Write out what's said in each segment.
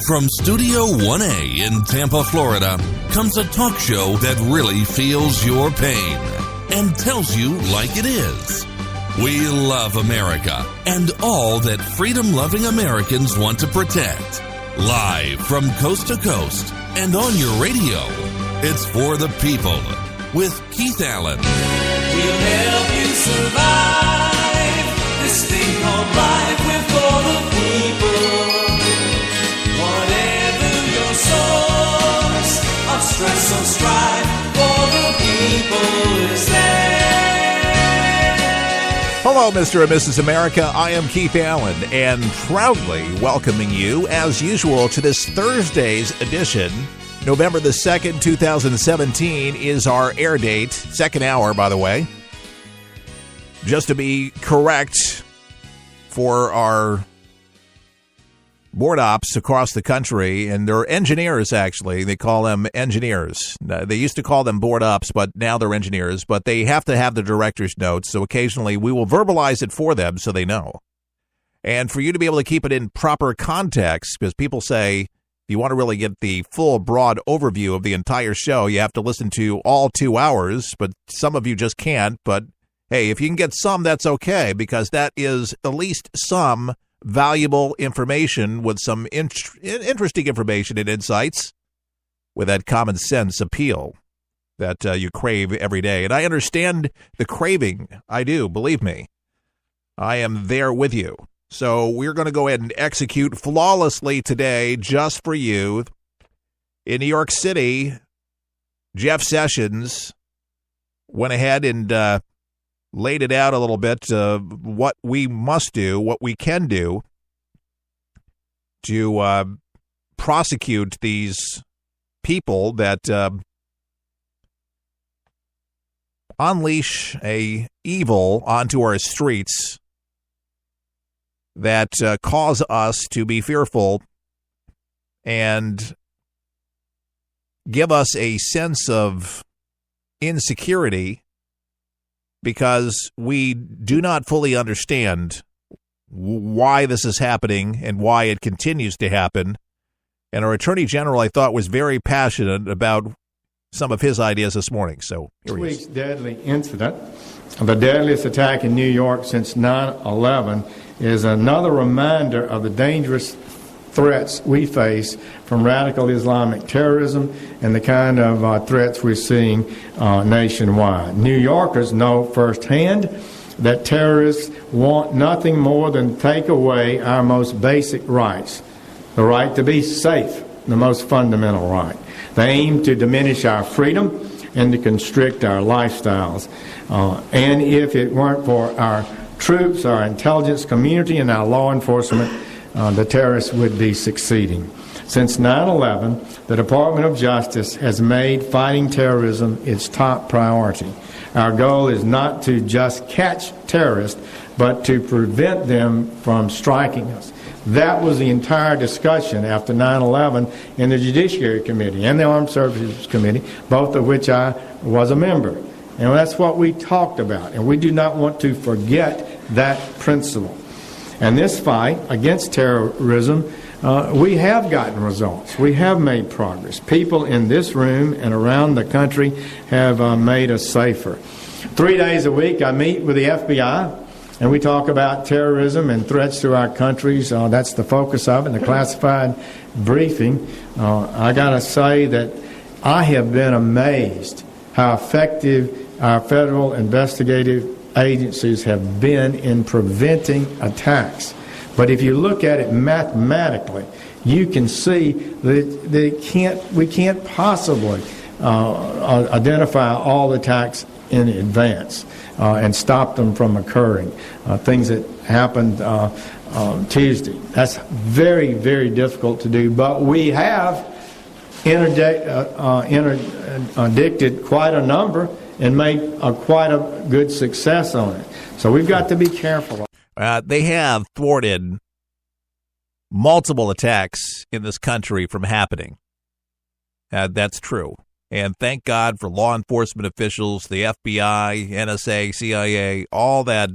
From Studio 1A in Tampa, Florida, comes a talk show that really feels your pain and tells you like it is. We love America and all that freedom-loving Americans want to protect. Live from coast to coast and on your radio, it's For the People with Keith Allen. We'll help you survive this thing called life. We're for the people. Whatever your source of stress or strife, for the people is there. Hello, Mr. and Mrs. America. I am Keith Allen, and proudly welcoming you, as usual, to this Thursday's edition. November the 2nd, 2017 is our air date. Second hour, by the way. Just to be correct, for our board ops across the country, and they're engineers, actually. They call them engineers. They used to call them board ops, but now they're engineers. But they have to have the director's notes, so occasionally we will verbalize it for them so they know. And for you to be able to keep it in proper context, because people say, if you want to really get the full, broad overview of the entire show, you have to listen to all 2 hours, but some of you just can't. But hey, if you can get some, that's okay, because that is at least some valuable information with some interesting information and insights with that common sense appeal that you crave every day. And I understand the craving. I do, believe me. I am there with you. So we're going to go ahead and execute flawlessly today just for you. In New York City, Jeff Sessions went ahead and laid it out a little bit, what we must do, what we can do to prosecute these people that unleash a evil onto our streets that cause us to be fearful and give us a sense of insecurity, because we do not fully understand why this is happening and why it continues to happen. And our Attorney General, I thought, was very passionate about some of his ideas this morning. So here he is. This week's deadly incident, the deadliest attack in New York since 9/11, is another reminder of the dangerous threats we face from radical Islamic terrorism and the kind of threats we're seeing nationwide. New Yorkers know firsthand that terrorists want nothing more than take away our most basic rights, the right to be safe, the most fundamental right. They aim to diminish our freedom and to constrict our lifestyles. And if it weren't for our troops, our intelligence community, and our law enforcement, the terrorists would be succeeding. Since 9/11, the Department of Justice has made fighting terrorism its top priority. Our goal is not to just catch terrorists, but to prevent them from striking us. That was the entire discussion after 9/11 in the Judiciary Committee and the Armed Services Committee, both of which I was a member. And that's what we talked about, and we do not want to forget that principle. And this fight against terrorism, we have gotten results. We have made progress. People in this room and around the country have made us safer. 3 days a week I meet with the FBI, and we talk about terrorism and threats to our countries. That's the focus of it, the classified briefing. I got to say that I have been amazed how effective our federal investigative agencies have been in preventing attacks. But if you look at it mathematically, you can see that we can't possibly identify all attacks in advance and stop them from occurring. Things that happened Tuesday. That's very, very difficult to do. But we have interdicted quite a number and made quite a good success on it. So we've got to be careful. They have thwarted multiple attacks in this country from happening. That's true. And thank God for law enforcement officials, the FBI, NSA, CIA, all that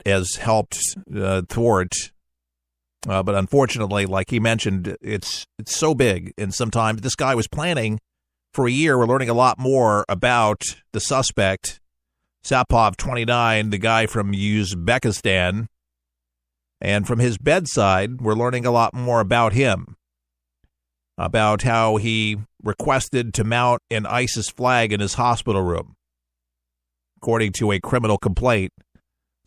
has helped thwart But unfortunately, like he mentioned, it's so big. And sometimes this guy was planning for a year. We're learning a lot more about the suspect, Sapov, 29, the guy from Uzbekistan. And from his bedside, we're learning a lot more about him, about how he requested to mount an ISIS flag in his hospital room, according to a criminal complaint.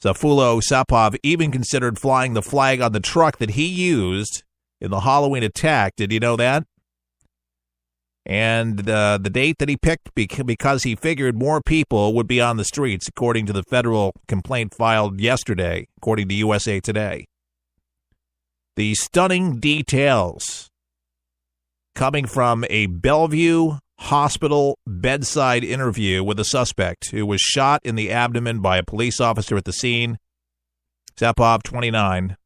Zafulo Sapov even considered flying the flag on the truck that he used in the Halloween attack. Did you know that? And the date that he picked because he figured more people would be on the streets, according to the federal complaint filed yesterday, according to USA Today. The stunning details coming from a Bellevue hospital bedside interview with a suspect who was shot in the abdomen by a police officer at the scene. Sapov, 29,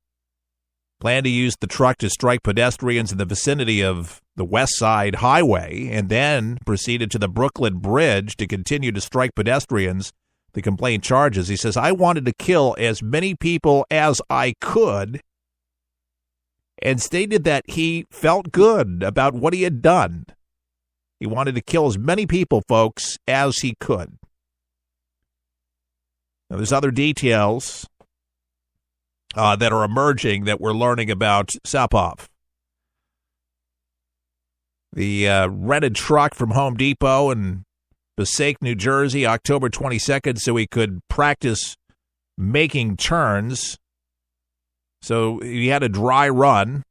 planned to use the truck to strike pedestrians in the vicinity of the West Side Highway and then proceeded to the Brooklyn Bridge to continue to strike pedestrians. The complaint charges. He says, I wanted to kill as many people as I could, and stated that he felt good about what he had done. He wanted to kill as many people, folks, as he could. Now, there's other details that are emerging that we're learning about Sapov. The rented truck from Home Depot in Passaic, New Jersey, October 22nd, so he could practice making turns. So he had a dry run.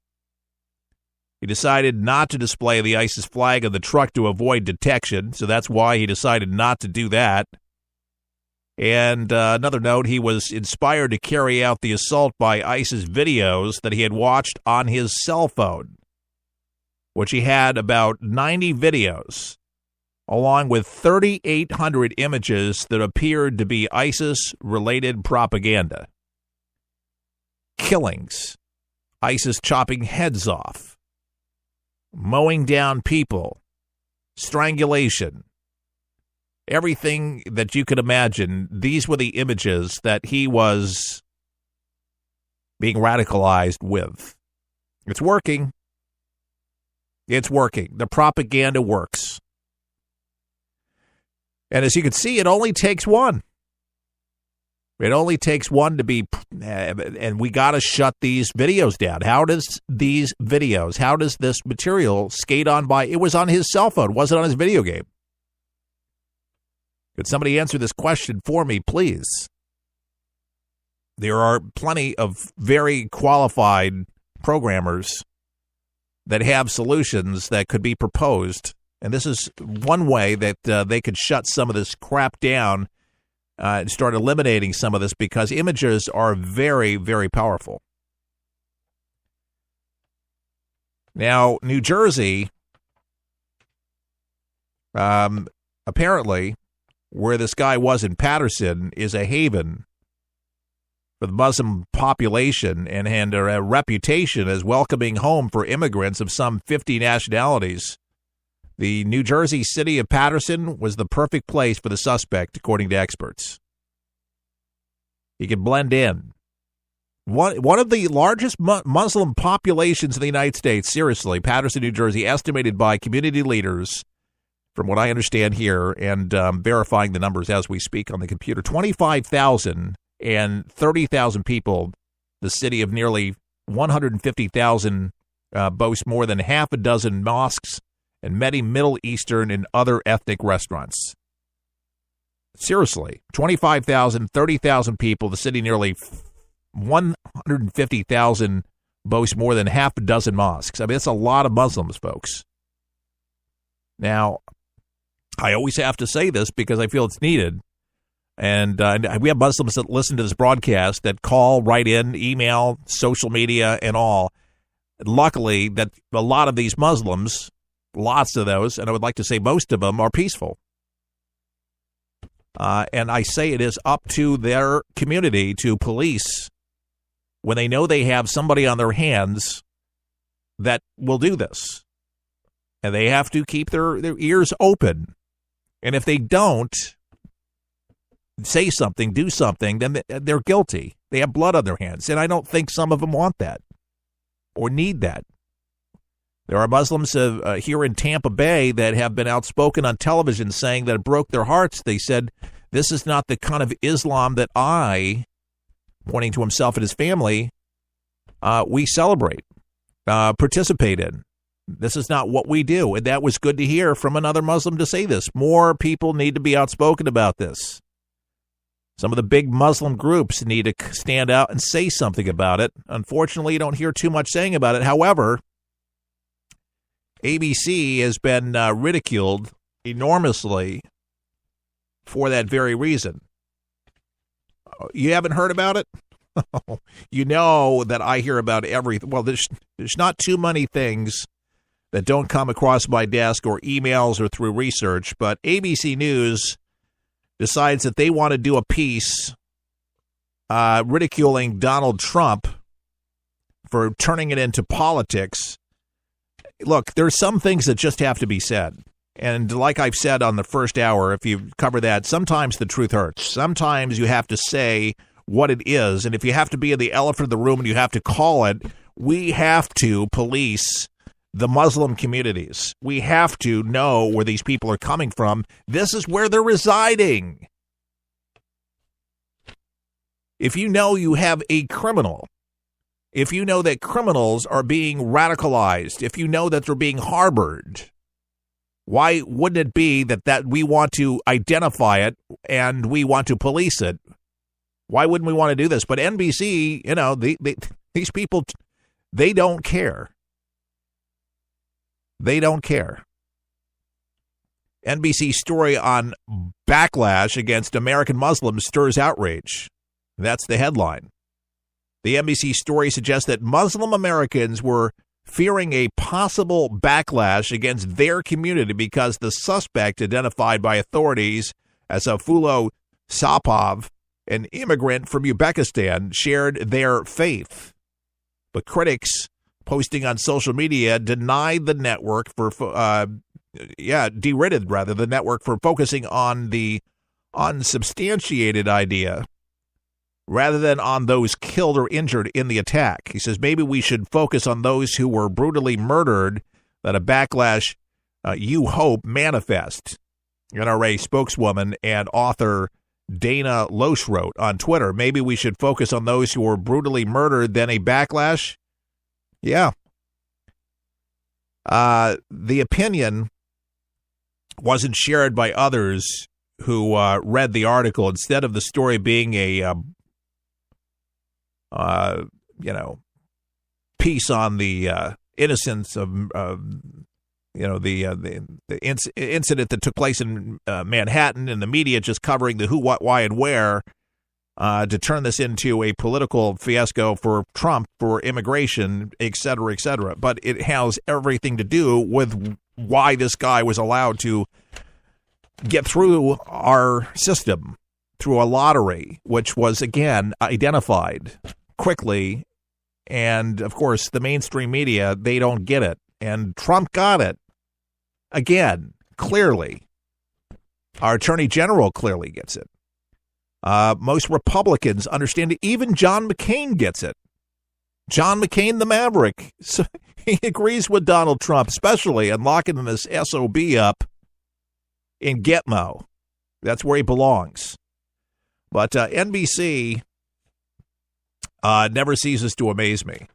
He decided not to display the ISIS flag on the truck to avoid detection, so that's why he decided not to do that. And another note, he was inspired to carry out the assault by ISIS videos that he had watched on his cell phone, which he had about 90 videos, along with 3,800 images that appeared to be ISIS-related propaganda. Killings, ISIS chopping heads off, mowing down people, strangulation, everything that you could imagine. These were the images that he was being radicalized with. It's working. It's working. The propaganda works. And as you can see, it only takes one. It only takes one to be, and we got to shut these videos down. How does this material skate on by? It was on his cell phone. Was it on his video game? Could somebody answer this question for me, please? There are plenty of very qualified programmers that have solutions that could be proposed, and this is one way that they could shut some of this crap down and start eliminating some of this, because images are very, very powerful. Now, New Jersey, apparently, where this guy was in Patterson, is a haven for the Muslim population and a reputation as welcoming home for immigrants of some 50 nationalities. The New Jersey city of Patterson was the perfect place for the suspect, according to experts. He could blend in. One of the largest Muslim populations in the United States, seriously, Patterson, New Jersey, estimated by community leaders, from what I understand here, and verifying the numbers as we speak on the computer, 25,000 and 30,000 people. The city of nearly 150,000 boasts more than half a dozen mosques and many Middle Eastern and other ethnic restaurants. Seriously, 25,000, 30,000 people, the city nearly 150,000 boasts more than half a dozen mosques. I mean, that's a lot of Muslims, folks. Now, I always have to say this because I feel it's needed. And we have Muslims that listen to this broadcast, that call, write in, email, social media, and all. Luckily, that a lot of these Muslims, lots of those, and I would like to say most of them, are peaceful. And I say it is up to their community to police when they know they have somebody on their hands that will do this. And they have to keep their ears open. And if they don't say something, do something, then they're guilty. They have blood on their hands. And I don't think some of them want that. or need that. There are Muslims here in Tampa Bay that have been outspoken on television saying that it broke their hearts. They said, this is not the kind of Islam that pointing to himself and his family, we celebrate, participate in. This is not what we do. And that was good to hear from another Muslim to say this. More people need to be outspoken about this. Some of the big Muslim groups need to stand out and say something about it. Unfortunately, you don't hear too much saying about it. However, ABC has been ridiculed enormously for that very reason. You haven't heard about it? You know that I hear about everything. Well, there's not too many things that don't come across my desk or emails or through research, but ABC News decides that they want to do a piece ridiculing Donald Trump for turning it into politics. Look, there's some things that just have to be said. And like I've said on the first hour, if you cover that, sometimes the truth hurts. Sometimes you have to say what it is. And if you have to be in the elephant in the room and you have to call it, we have to police the Muslim communities. We have to know where these people are coming from. This is where they're residing. If you know you have a criminal, if you know that criminals are being radicalized, if you know that they're being harbored, why wouldn't it be that we want to identify it and we want to police it? Why wouldn't we want to do this? But NBC, these people, they don't care. They don't care. NBC story on backlash against American Muslims stirs outrage. That's the headline. The NBC story suggests that Muslim Americans were fearing a possible backlash against their community because the suspect, identified by authorities as Afulo Sapov, an immigrant from Uzbekistan, shared their faith. But critics posting on social media denied the network derided the network for focusing on the unsubstantiated idea rather than on those killed or injured in the attack. He says maybe we should focus on those who were brutally murdered, that a backlash you hope manifest. NRA spokeswoman and author Dana Loesch wrote on Twitter, maybe we should focus on those who were brutally murdered than a backlash. Yeah. The opinion wasn't shared by others who read the article. Instead of the story being a piece on the innocence of the incident that took place in Manhattan, and the media just covering the who, what, why, and where, to turn this into a political fiasco for Trump, for immigration, et cetera, et cetera. But it has everything to do with why this guy was allowed to get through our system, through a lottery, which was, again, identified quickly. And, of course, the mainstream media, they don't get it. And Trump got it. Again, clearly. Our Attorney General clearly gets it. Most Republicans understand it. Even John McCain gets it. John McCain, the Maverick, so he agrees with Donald Trump, especially in locking this SOB up in Gitmo. That's where he belongs. But NBC never ceases to amaze me.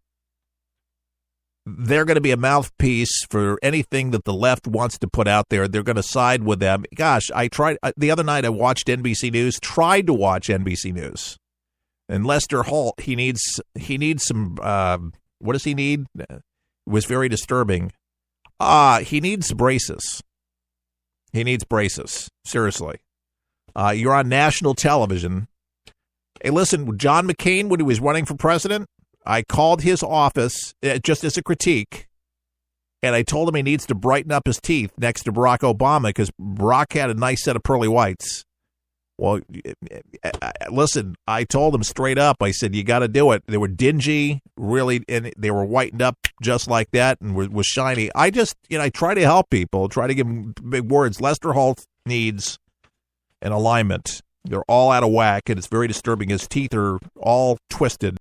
They're going to be a mouthpiece for anything that the left wants to put out there. They're going to side with them. Gosh, I tried the other night. I watched NBC News. Tried to watch NBC News, and Lester Holt. He needs some. What does he need? It was very disturbing. He needs braces. He needs braces. Seriously, you're on national television. Hey, listen, John McCain, when he was running for president, I called his office just as a critique, and I told him he needs to brighten up his teeth next to Barack Obama because Barack had a nice set of pearly whites. Well, listen, I told him straight up. I said, you got to do it. They were dingy, really, and they were whitened up just like that and was shiny. I just, I try to help people, try to give them big words. Lester Holt needs an alignment. They're all out of whack, and it's very disturbing. His teeth are all twisted.